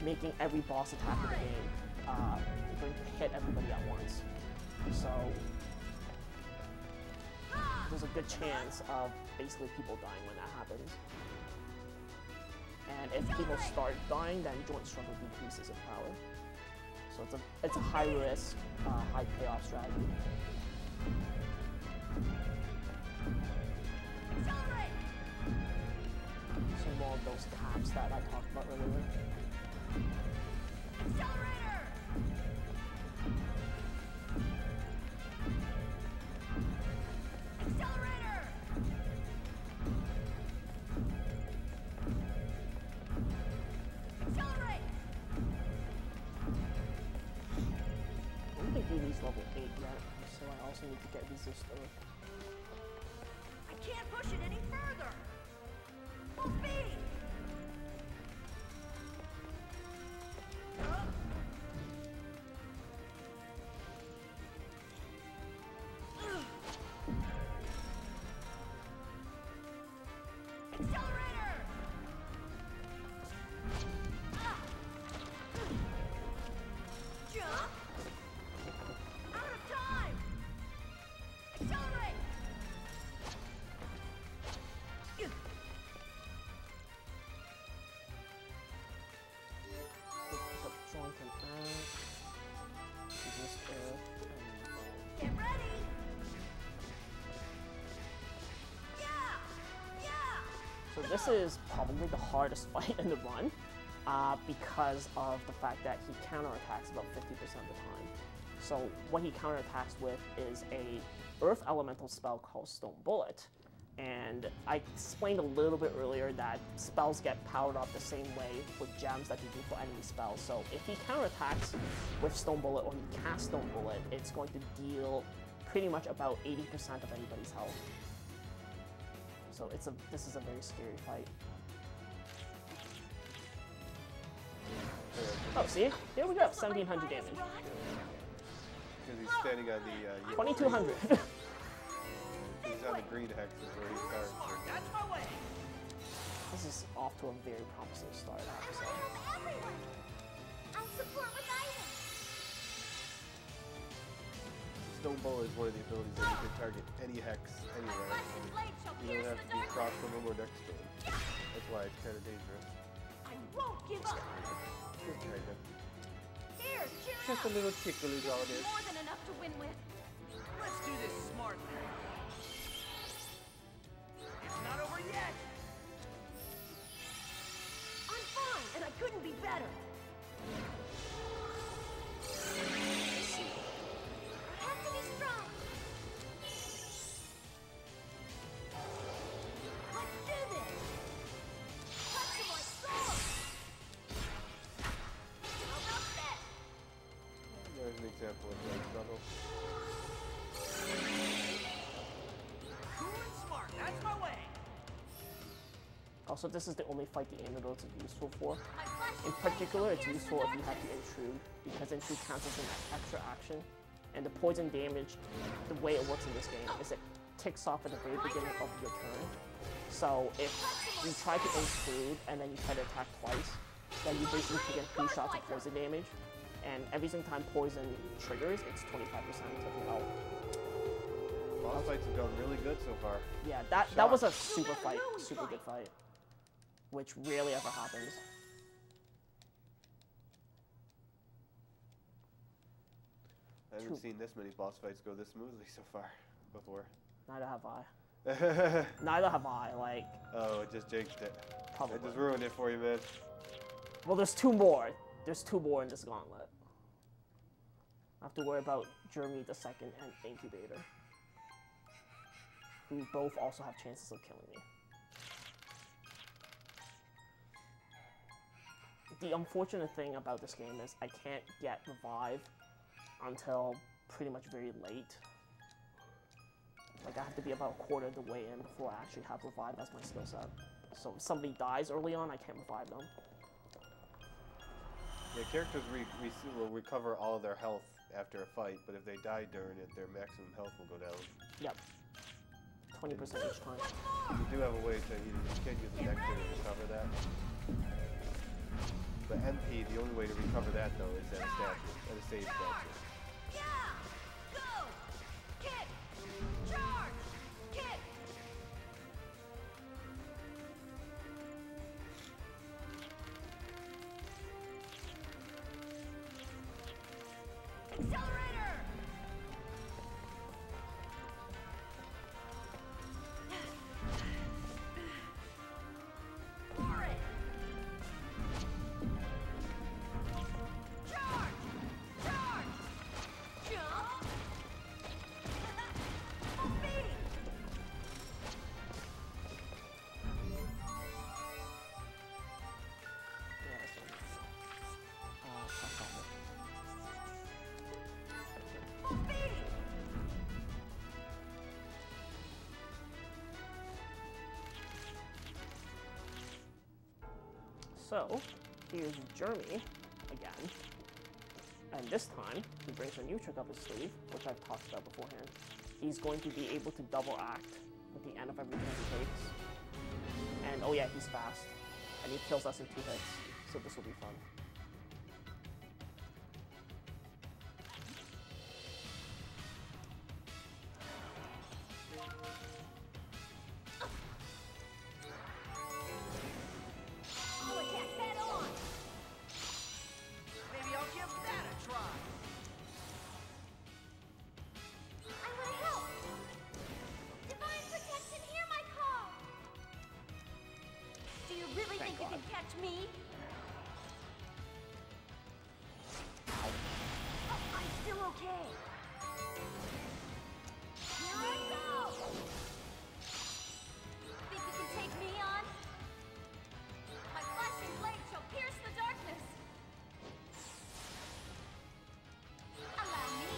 making every boss attack in the game going to hit everybody at once. So there's a good chance of basically people dying when that happens. And if people start dying, then joint struggle decreases in power. So it's a high risk, high payoff strategy. Accelerate! Some more of those taps that I talked about earlier. Accelerator! Accelerator! Accelerate! I don't think Yuli's level 8 yet, so I also need to get Resist Earth. I can't push it any further! Full speed! Accelerator! Jump! Out of time! Accelerate! Pick up Joint and Axe, Resist Earth, and Get ready! Yeah! Yeah! so this is probably the hardest fight in the run, because of the fact that he counterattacks about 50% of the time. So what he counterattacks with is a Earth Elemental spell called Stone Bullet. And I explained a little bit earlier that spells get powered up the same way with gems that you do for enemy spells. So if he counterattacks with Stone Bullet or he casts Stone Bullet, it's going to deal pretty much about 80% of anybody's health. So this is a very scary fight. Oh, see? Here we go, 1,700 damage. Because he's standing on the 2,200. He's on the green hex is where he starts. That's my way! This is off to a very promising start, I have to say. I'll support with items! Stone Bullet is one of the abilities that you can target any hex anywhere. Flashing blade shall You pierce don't have the to be dark. across from him or next to him. That's why it's kind of dangerous. I won't give up! Just kind of. Here, cheer Just a up! little tickle is all it is. More than enough to win with. Let's do this smartly. It's not over yet. I'm fine, and I couldn't be better. I have to be strong. Let's do this. Touch him like sword. How about this? There's an example of that struggle. Cool and smart. That's my way. Also, this is the only fight the antidotes are useful for. My flashing In blade particular, shall it's pierce useful the if you have darkness. to intrude, because intrude counts as an extra action. And the poison damage, the way it works in this game, is it ticks off at the very beginning of your turn. So if you try to intrude and then you try to attack twice, then you basically get 2 shots of poison damage. And every single time poison triggers, it's 25% of your health. Boss fights have gone really good so far. Yeah, that was a super fight, super good fight, which rarely ever happens. I haven't seen this many boss fights go this smoothly so far before. Neither have I. Neither have I, like, Oh, it just jinxed it. probably. It just ruined it for you, man. Well, there's 2 more. There's 2 more in this gauntlet. I have to worry about Jeremy the Second and Incubator, who both also have chances of killing me. The unfortunate thing about this game is I can't get Revive until pretty much very late. Like, I have to be about a quarter of the way in before I actually have Revive as my skill set. So if somebody dies early on, I can't revive them. Yeah, characters will recover all of their health after a fight, but if they die during it, their maximum health will go down. Yep. 20% each time. You do have a way to either continue the next day to recover that. But MP, the only way to recover that though is at a statue, at a save statue. Yeah! Go! Kick! Charge! Kick! Accelerator! For it! Charge! Charge! Jump! Full speed! Yeah, this one. Press on it. Full speed! So, here's Jeremy again. And this time, he brings a new trick up his sleeve, which I've talked about beforehand. He's going to be able to double act at the end of every turn he takes. And oh yeah, he's fast. And he kills us in 2 hits. So this will be fun. I'll attack head on! Maybe I'll give that a try. I want to help! Divine protection, hear my call! Do you really Thank think you God. can catch me? Oh, I'm still okay. Here I go! Think you can take me on? My flashing blade shall pierce the darkness. Allow me.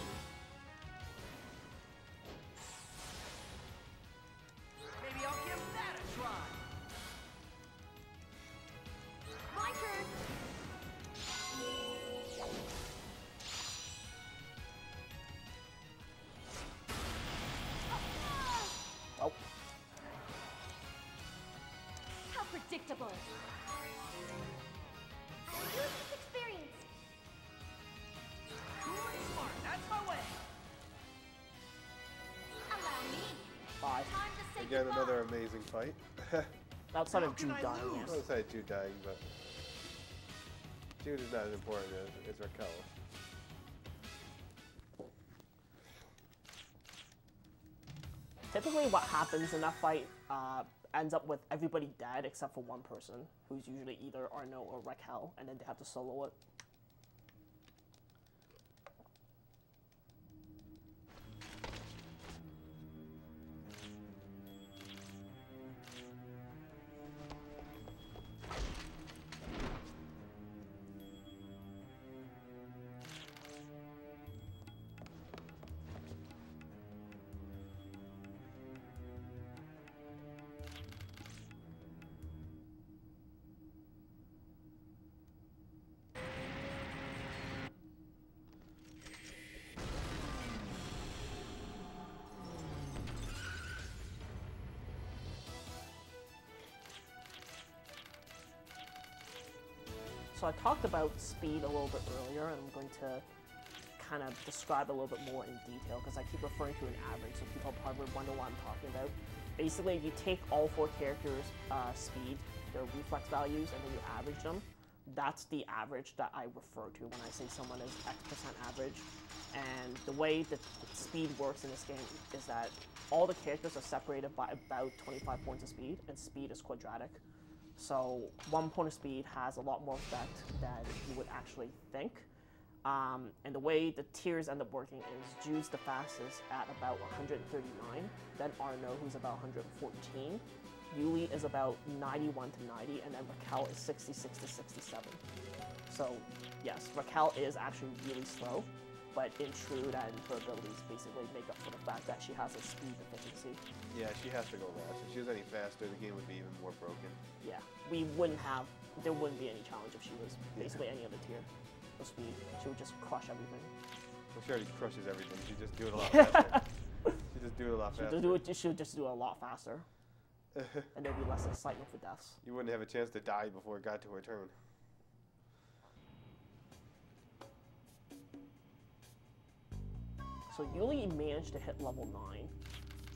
Maybe I'll give that a try. My turn. Oh, How predictable. I'll use this experience. Cool and smart. That's my way. Allow me. 5. Time to say Again, goodbye. another amazing fight. Outside How of can Jude I dying, lose? Well, yes. I say Jude dying, but Jude is not as important as Raquel. Typically what happens in that fight ends up with everybody dead except for one person, who's usually either Arno or Raquel, and then they have to solo it. So I talked about speed a little bit earlier, and I'm going to kind of describe a little bit more in detail because I keep referring to an average, so people probably wonder what I'm talking about. Basically, if you take all 4 characters' speed, their reflex values, and then you average them, that's the average that I refer to when I say someone is X% average. And the way that speed works in this game is that all the characters are separated by about 25 points of speed, and speed is quadratic. So 1 point of speed has a lot more effect than you would actually think. And the way the tiers end up working is Jude's the fastest at about 139, then Arno, who's about 114, Yuli is about 91 to 90, and then Raquel is 66 to 67. So yes, Raquel is actually really slow, but Intrude and her abilities basically make up for the fact that she has a speed deficiency. Yeah, she has to go last. If she was any faster, the game would be even more broken. Yeah, there wouldn't be any challenge if she was basically any other tier of speed. She would just crush everything. Well, she already crushes everything. She just do it a lot faster. She just do it a lot faster. She'll just do it a lot faster, and there'll be less excitement for deaths. You wouldn't have a chance to die before it got to her turn. So Yuli managed to hit level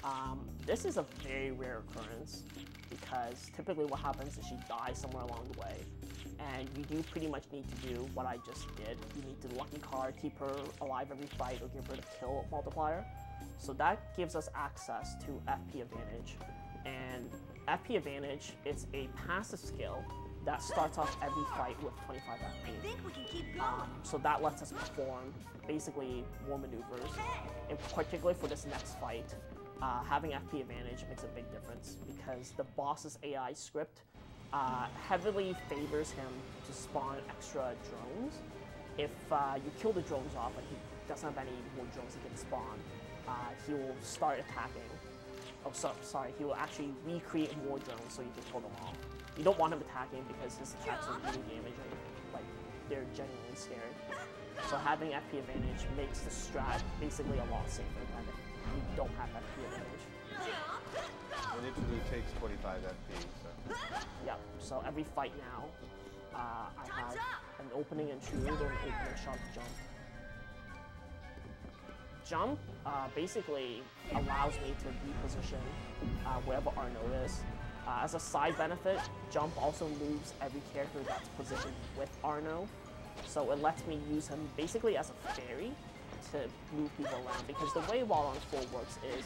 9. This is a very rare occurrence because typically what happens is she dies somewhere along the way. And you do pretty much need to do what I just did. You need to lucky card, keep her alive every fight, or give her the kill multiplier. So that gives us access to FP Advantage. And FP Advantage is a passive skill that starts off every fight with 25 FP. I think we can keep going. So that lets us perform basically more maneuvers. And particularly for this next fight, having FP Advantage makes a big difference because the boss's AI script heavily favors him to spawn extra drones. If you kill the drones off and he doesn't have any more drones he can spawn, he will start attacking. Oh, sorry, he will actually recreate more drones so you can kill them all. You don't want him attacking because his attacks are really damaging, like they're genuinely scary. So having FP Advantage makes the strat basically a lot safer than if you don't have FP Advantage. And Interlude takes 25 FP, so. Yeah, so every fight now, I have an opening intrude or an opening shot to jump. Jump basically allows me to reposition wherever Arno is. As a side benefit, Jump also moves every character that's positioned with Arno, so it lets me use him basically as a fairy to move people around, because the way Wild on 4 works is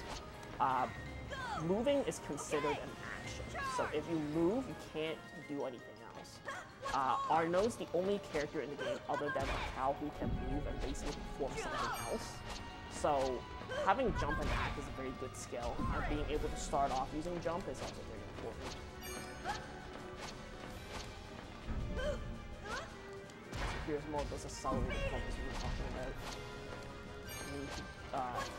moving is considered an action. So if you move, you can't do anything else. Arno's the only character in the game other than a cow who can move and basically perform something else. So having jump and act is a very good skill, and being able to start off using jump is also very important. Here's more of those accelerated combos we were talking about. You need to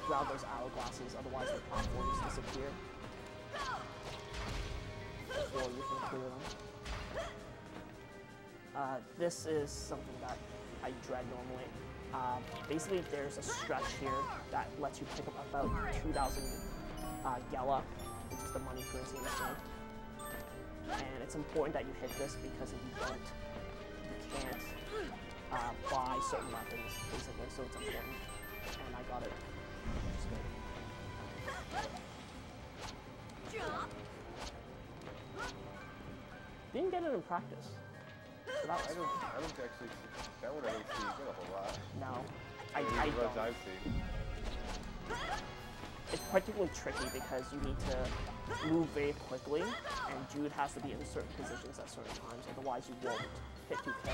grab those hourglasses, otherwise the platforms disappear before you can clear them. This is something that I dread normally. Basically, there's a stretch here that lets you pick up about 2,000 Gela, which is the money currency in the game. And it's important that you hit this because if you don't, you can't buy certain weapons, basically, so it's important. And I got it, which is good. Jump. Didn't get it in practice. So that was I don't actually, that one I don't see get a whole lot. no, I I the ones don't. I've seen. It's particularly tricky because you need to move very quickly, and Jude has to be in certain positions at certain times, otherwise you won't hit 2K.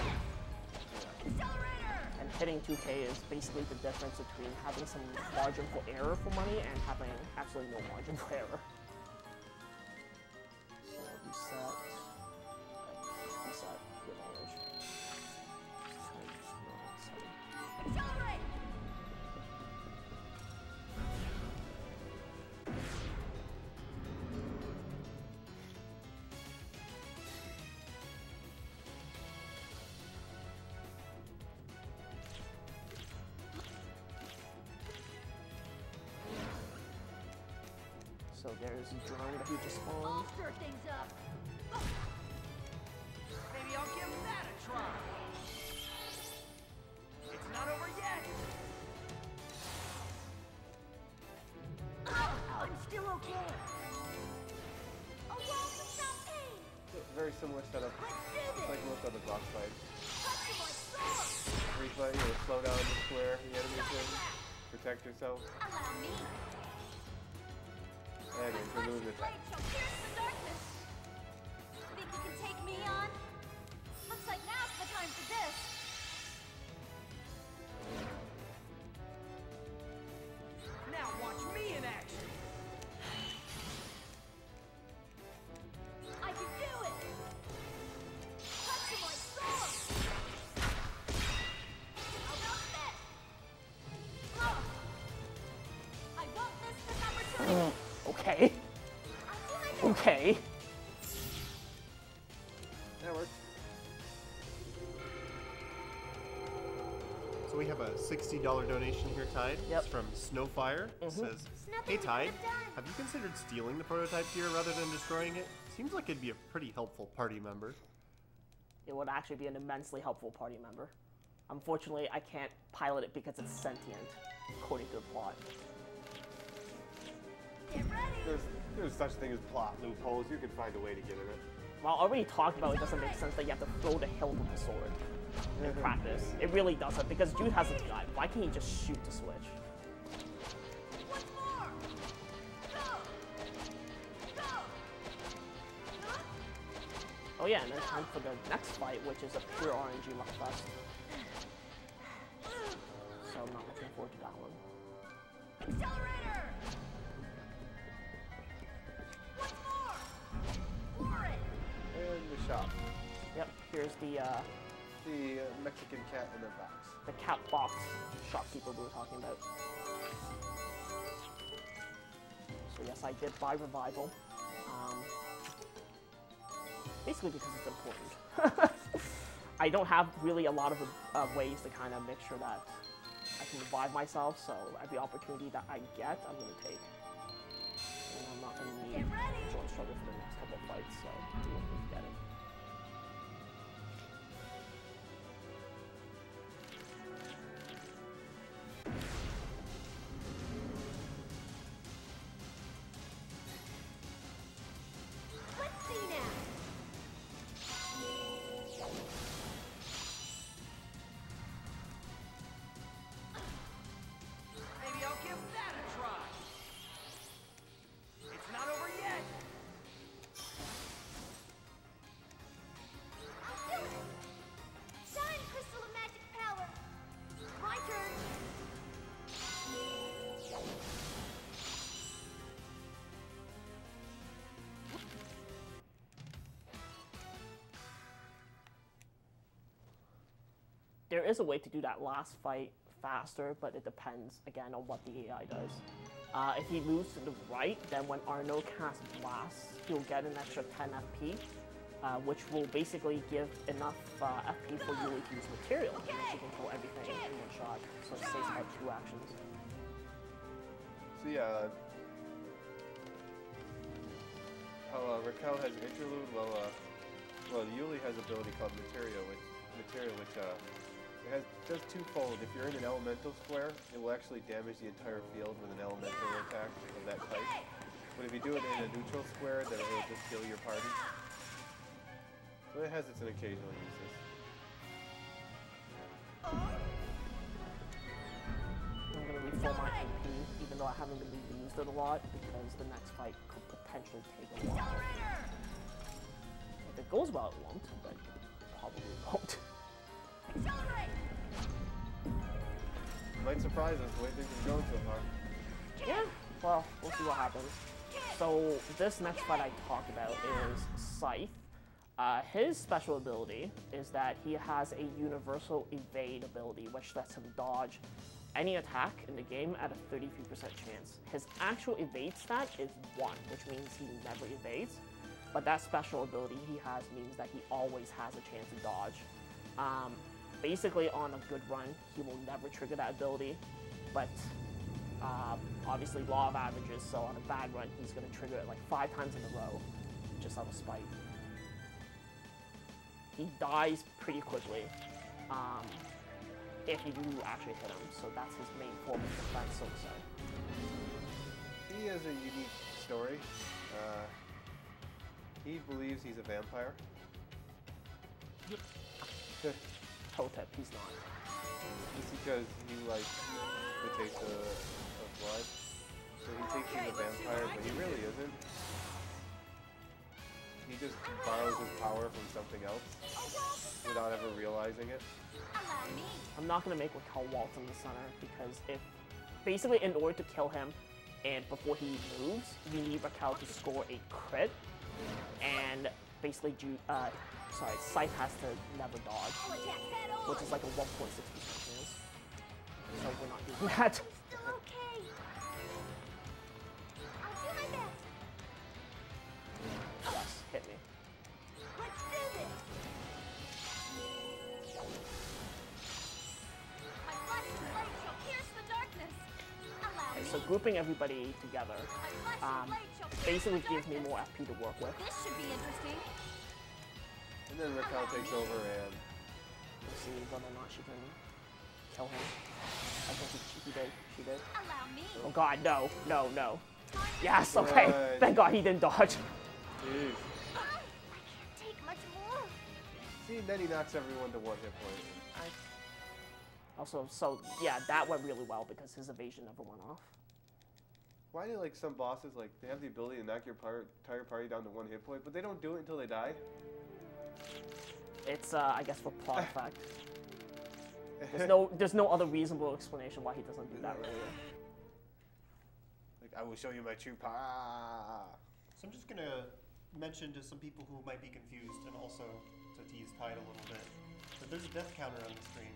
Accelerator. And hitting 2K is basically the difference between having some margin for error for money and having absolutely no margin for error. So reset, advantage. Accelerate. So there's a drone that he just I'll spawned. stir things up. Maybe I'll give that a try. It's not over yet. I'm still okay. A world of champagne. Very similar setup, Let's do this. like most other boss fights. Touch my sword. Replay, you know, slow down the square the enemy's in, protect yourself, Allow me. and Interlude Blade attack. shall pierce the darkness. Think you can take me on? Looks like now's the time for this. Now watch me in action. I can do it. Touch my sword. How about this? Oh. I won't miss this opportunity. Okay, I like it. okay. That works. So we have a $60 donation here, Tide. Yep. It's from Snowfire. It says, It's nothing "Hey we Tide, could've done." have you considered stealing the prototype gear rather than destroying it? Seems like it'd be a pretty helpful party member." It would actually be an immensely helpful party member. Unfortunately, I can't pilot it because it's sentient, according to the plot. Get ready! There's such thing as plot loopholes. You can find a way to get in it. Well, already talked about it doesn't make sense that you have to throw the hilt of the sword in practice. It really doesn't, because Jude has a gun. Why can't he just shoot the switch? Once more! Go! Go! Huh? Oh yeah, and then time for the next fight, which is a pure RNG luckfest. So I'm not looking forward to that one. Accelerator! Once more! For it! And the shop. Yep, here's the Mexican cat in the box. cat box shopkeeper we were talking about. So yes, I did buy Revival. Basically because it's important. I don't have really a lot of ways to kind of make sure that I can revive myself, so every opportunity that I get, I'm going to take. And I'm not going to need Get ready! Joint Struggle for the next couple of fights, so we will get it. Let's see now! Maybe I'll give that a try. It's not over yet. I'll do it! Shine, Crystal of Magic Power! My turn! There is a way to do that last fight faster, but it depends, again, on what the AI does. If he moves to the right, then when Arno casts Blast, he'll get an extra 10 FP, which will basically give enough FP for Yuli to use material, and then she can kill everything in one shot, so it saves about 2 actions. So yeah, how Raquel has interlude, well, Yuli has an ability called Material, which it does twofold. If you're in an elemental square, it will actually damage the entire field with an elemental attack of that type. But if you do it in a neutral square, then it will just kill your party. So it has its occasional uses. I'm going to refill my MP, even though I haven't really used it a lot, because the next fight could potentially take a while. If it goes well, it won't, but it probably won't. Accelerate! Might surprise us the way things have gone so far. Yeah, well, we'll see what happens. So this next fight I talked about is Scythe. His special ability is that he has a universal evade ability, which lets him dodge any attack in the game at a 33% chance. His actual evade stat is 1, which means he never evades. But that special ability he has means that he always has a chance to dodge. Basically, on a good run, he will never trigger that ability, but obviously law of averages, so on a bad run, he's going to trigger it like 5 times in a row, just out of spite. He dies pretty quickly if you do actually hit him, so that's his main form of defense, so to say. He has a unique story. He believes he's a vampire. Toe tip, he's not. Just because he likes the taste of blood. So he thinks he's a vampire, but he really isn't. He just borrows his power from something else without ever realizing it. Allow me! I'm not going to make Raquel waltz in the center, because if basically in order to kill him and before he moves, you need Raquel to score a crit, and basically Scythe has to never dodge, I'll attack head on! which is like a 1.6% chance. So we're not doing that. Still okay! I'll do my best! Yes, hit me. Let's do this! My flashing blade shall pierce the darkness! Allow Okay, me! so grouping everybody together My flashing blade shall pierce basically the gives me darkness. more FP to work with. This should be interesting. And then Raquel takes over and see whether or not she can kill him. I think he did. She did. Allow me. Oh god, no, no, no. Time for Yes, okay. Right. Thank god he didn't dodge. Jeez. I can't take much more. See, then he knocks everyone to 1 hit point. Also, so yeah, that went really well because his evasion never went off. Why do like some bosses like they have the ability to knock your entire party down to 1 hit point, but they don't do it until they die? It's I guess for plot effect. There's no other reasonable explanation why he doesn't do that earlier. Like I will show you my true power. So I'm just gonna mention to some people who might be confused, and also to tease Tide a little bit, that there's a death counter on the screen,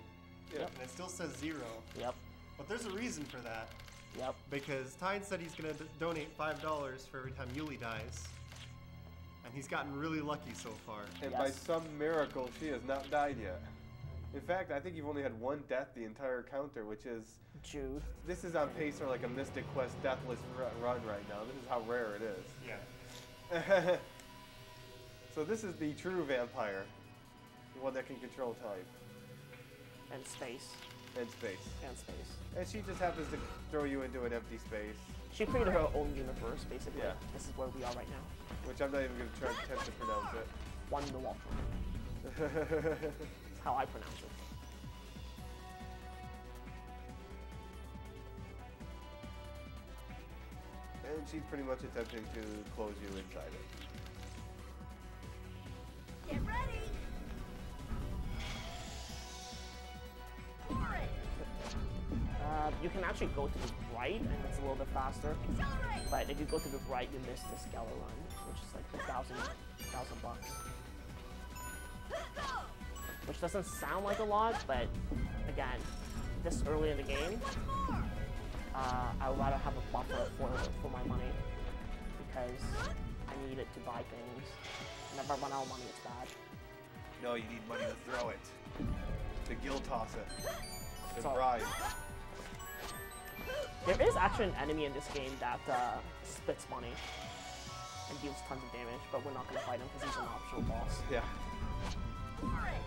Yeah. and it still says 0. Yep. But there's a reason for that, Yep. because Tide said he's gonna donate $5 for every time Yuli dies, and he's gotten really lucky so far. And by Yes. some miracle, she has not died yet. In fact, I think you've only had 1 death the entire counter, which is Jude. this is on pace for like a Mystic Quest deathless run right now. This is how rare it is. Yeah. So this is the true vampire, the one that can control time And space. and space. And space. And she just happens to throw you into an empty space, She created her own universe, basically. Yeah. This is where we are right now. which I'm not even going to try to attempt to pronounce it. One in the Waltron. That's how I pronounce it. And she's pretty much attempting to close you inside it. Get ready. For it. You can actually go to the right, and it's a little bit faster. Accelerate. But if you go to the right, you miss the Skeller run, which is like the $1,000 bucks. Which doesn't sound like a lot, but again, this early in the game, I would rather have a buffer for my money because I need it to buy things. And if I run out of money, it's bad. No, you need money to throw it. To guild toss it. To So- bribe. There is actually an enemy in this game that splits money and deals tons of damage, but we're not going to fight him because he's an optional boss. Yeah. For it.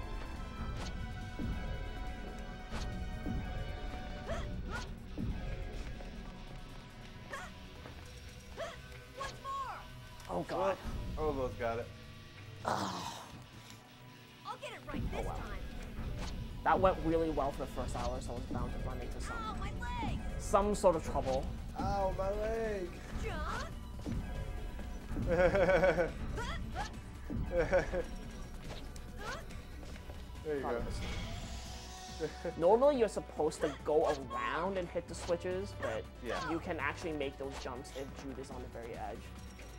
Once more. Oh god. Almost got it. I'll get it right this wow. time. That went really well for the first hour, so I was bound to run into Oh, my leg. some sort of trouble. Ow, my leg! Jump. There you go. Normally you're supposed to go around and hit the switches, but Yeah. you can actually make those jumps if Jude is on the very edge.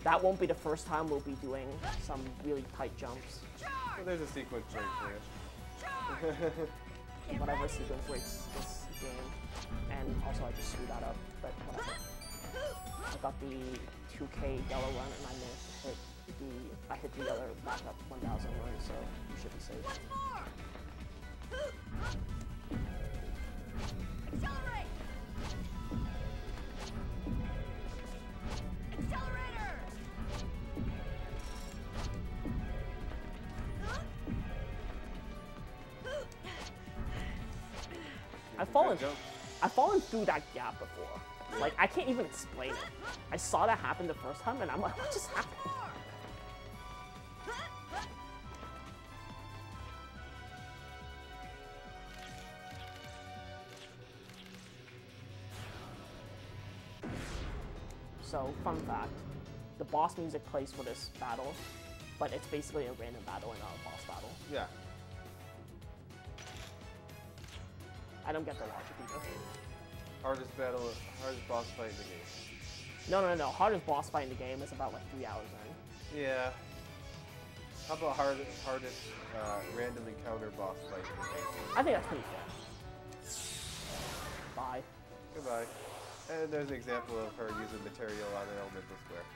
That won't be the first time we'll be doing some really tight jumps. Well, there's a sequence break for you. Whatever sequence breaks this game. And also I just screwed that up, but whatever. I got the 2K yellow run and I managed to hit the other backup 1000 run, so you should be safe. Accelerate. Accelerator. I've fallen through that gap before. Like, I can't even explain it. I saw that happen the first time and I'm like, what just happened? So, fun fact, the boss music plays for this battle, but it's basically a random battle and not a boss battle. Yeah. I don't get the logic either. Hardest boss fight in the game. No. Hardest boss fight in the game is about like 3 hours in. Yeah. How about hardest random encounter boss fight in the game? I think that's pretty fair. Bye. Goodbye. And there's an example of her using material on an elemental square.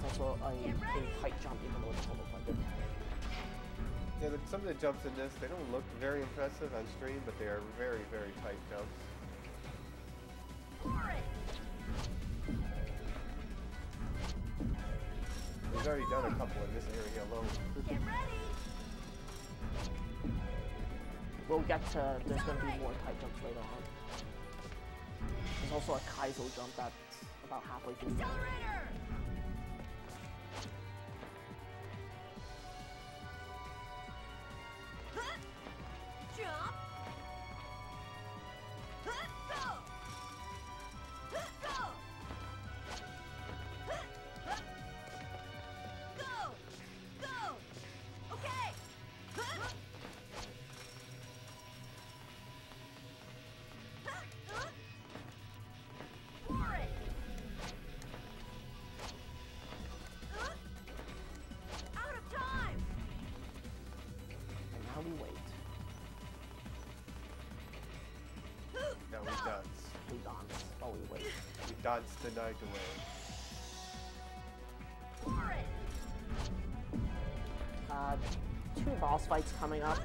also a tight jump, even though it doesn't look like it. Yeah, some of the jumps in this, they don't look very impressive on stream, but they are very, very tight jumps. He's already done a couple in this area alone. Get ready! We'll get to, there's going to be more tight jumps later on. There's also a Kaizo jump that's about halfway through. Accelerator! Huh? Jump! Huh? Go! Huh? Go! Huh? Huh? Go! Go! Okay! Huh? Huh? Huh? For it! Out of time! And now we wait. Now we dance. We dance while we wait. We dance the night away. For it! Two boss fights coming up.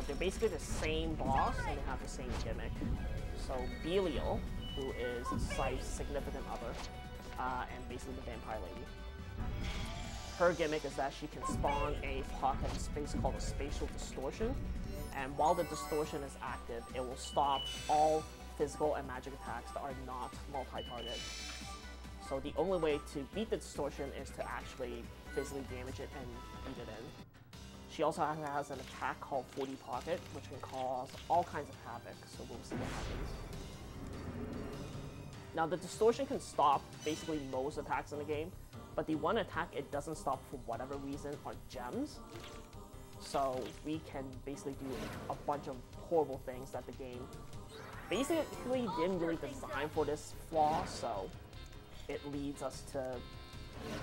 They're basically the same boss and they have the same gimmick. So Belial, who is Scythe's significant other, and basically the vampire lady. Her gimmick is that she can spawn a pocket of space called a spatial distortion, and while the distortion is active, it will stop all physical and magic attacks that are not multi-target. So the only way to beat the distortion is to actually physically damage it and beat it in. She also has an attack called 40 Pocket, which can cause all kinds of havoc, so we'll see what happens. Now the distortion can stop basically most attacks in the game, but the one attack it doesn't stop for whatever reason are gems. So we can basically do a bunch of horrible things that the game basically didn't really design for this flaw, so it leads us to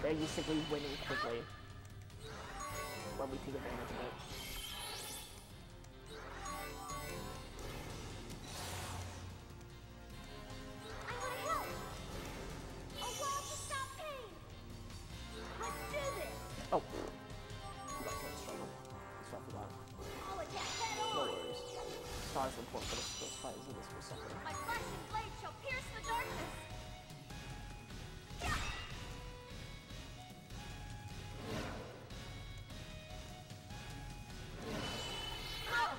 basically winning quickly when we take advantage of it. I want to help! A wall to stop pain! Let's do this! Oh, you got killed struggle. So I forgot. I'll attack head No on! worries. It's not as important for this fight as it is for second. My flashing blade shall pierce the darkness! Yeah! Oh!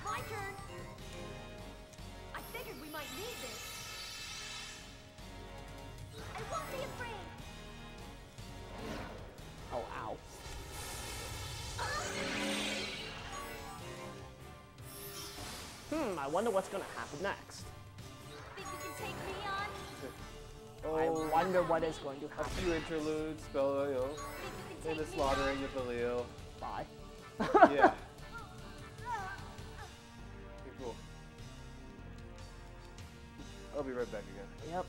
My turn! I figured we might need this! I won't be afraid! Oh, ow. I wonder what's gonna happen next. Think you can take me on? I Oh, wonder what is going to a happen. few interludes, spell, you know, Think you can and the take me slaughtering of Belial. Bye. Yeah. Okay, cool. I'll be right back again. Yep.